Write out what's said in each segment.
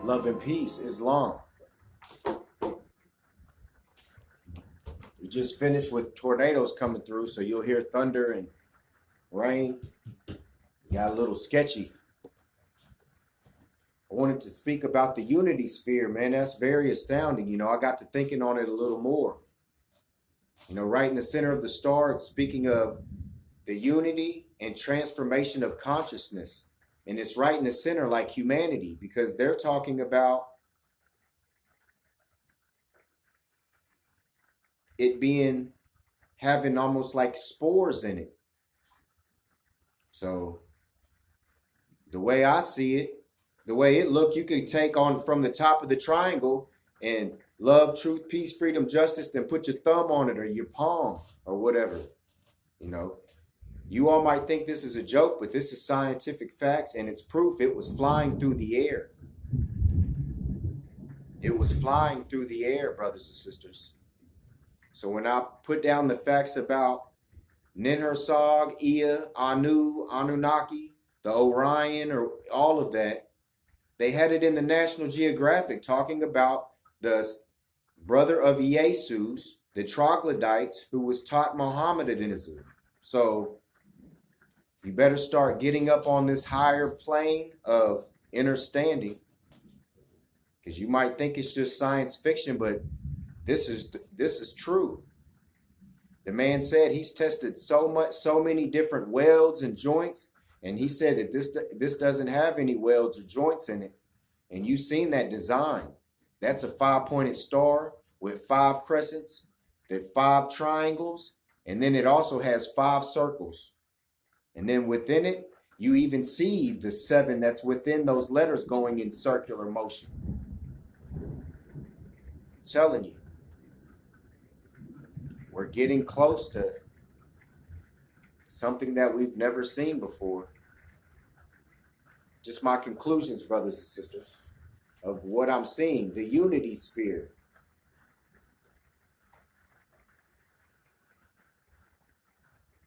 Love and peace, Islam. We just finished with tornadoes coming through, so you'll hear thunder and rain. Got a little sketchy. I wanted to speak about the unity sphere, man. That's very astounding. You know, I got to thinking on it a little more. You know, right in the center of the star, it's speaking of the unity and transformation of consciousness. And it's right in the center like humanity, because they're talking about it having almost like spores in it. So the way I see it, the way it looked, you could take on from the top of the triangle and love, truth, peace, freedom, justice, then put your thumb on it or your palm or whatever. You know, you all might think this is a joke, but this is scientific facts, and it's proof it was flying through the air. It was flying through the air, brothers and sisters. So when I put down the facts about Ninhursag, Ea, Anu, Anunnaki, the Orion, or all of that, they had it in the National Geographic talking about the brother of Jesus, the troglodytes, who was taught Mohammedanism. So you better start getting up on this higher plane of understanding, because you might think it's just science fiction, but this is true. The man said he's tested so many different welds and joints, and he said that this doesn't have any welds or joints in it. And you've seen that design. That's a 5-pointed star with 5 crescents, that 5 triangles, and then it also has 5 circles. And then within it, you even see the 7 that's within those letters going in circular motion. I'm telling you, we're getting close to something that we've never seen before. Just my conclusions, brothers and sisters, of what I'm seeing, the unity sphere.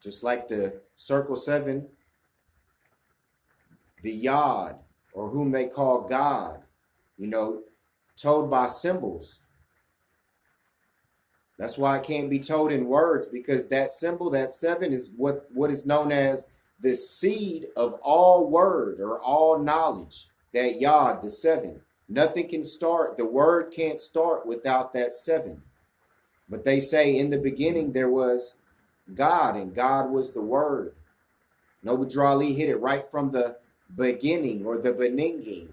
Just like the circle 7, the Yod, or whom they call God, you know, told by symbols. That's why it can't be told in words, because that symbol, that 7, is what is known as the seed of all word or all knowledge. That Yod, the 7. Nothing can start, the word can't start without that 7. But they say in the beginning there was God, and God was the word. Noble Drew Ali hit it right from the beginning, or the beninging.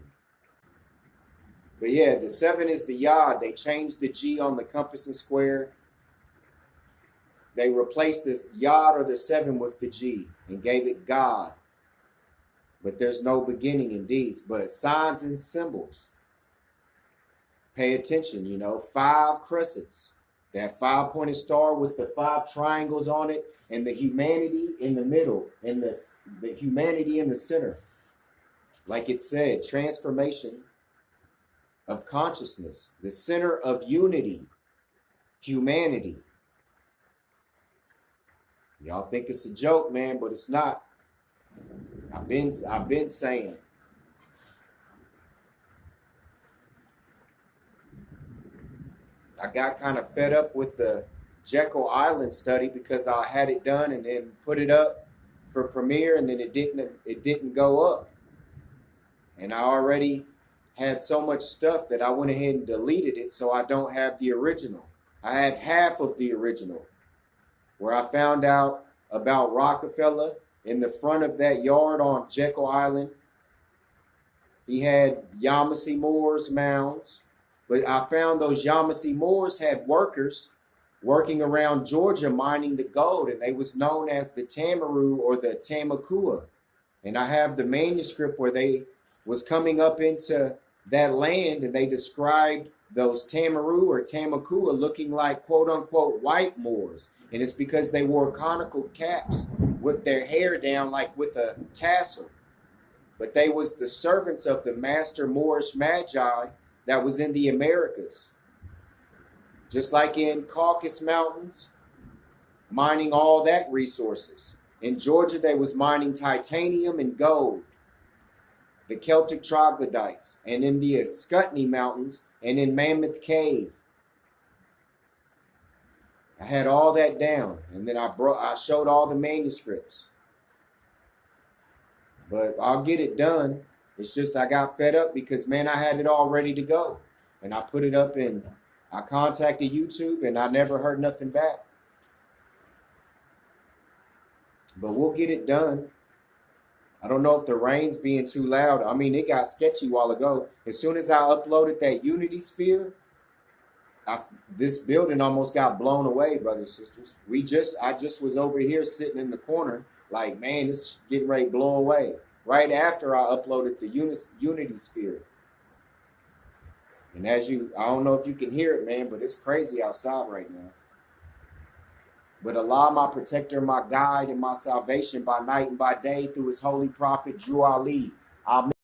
But yeah, the 7 is the Yod. They changed the G on the compass and square. They replaced this Yod or the 7 with the G and gave it God. But there's no beginning in these. But signs and symbols. Pay attention, you know, 5 crescents. That 5-pointed star with the 5 triangles on it, and the humanity in the middle, and the humanity in the center. Like it said, transformation of consciousness, the center of unity, humanity. Y'all think it's a joke, man, but it's not. I've been saying it. I got kind of fed up with the Jekyll Island study, because I had it done and then put it up for premiere, and then it didn't go up. And I already had so much stuff that I went ahead and deleted it, so I don't have the original. I have half of the original, where I found out about Rockefeller in the front of that yard on Jekyll Island. He had Yamasee Moors mounds, but I found those Yamasee Moors had workers working around Georgia mining the gold, and they was known as the Tamaru or the Tamakua. And I have the manuscript where they was coming up into that land, and they described those Tamaru or Tamakua looking like quote unquote white Moors. And it's because they wore conical caps with their hair down like with a tassel. But they was the servants of the master Moorish Magi that was in the Americas. Just like in Caucasus Mountains, mining all that resources. In Georgia, they was mining titanium and gold. the Celtic troglodytes, and in the Ascutney Mountains, and in Mammoth Cave. I had all that down, and then I showed all the manuscripts. But I'll get it done. It's just I got fed up because, man, I had it all ready to go. And I put it up and I contacted YouTube and I never heard nothing back. But we'll get it done. I don't know if the rain's being too loud. I mean, it got sketchy a while ago. As soon as I uploaded that Unity sphere, this building almost got blown away, brothers and sisters. I just was over here sitting in the corner like, man, this is getting ready to blow away. Right after I uploaded the Unity sphere. And I don't know if you can hear it, man, but it's crazy outside right now. But Allah, my protector, my guide, and my salvation by night and by day through his holy prophet, Drew Ali. Amen.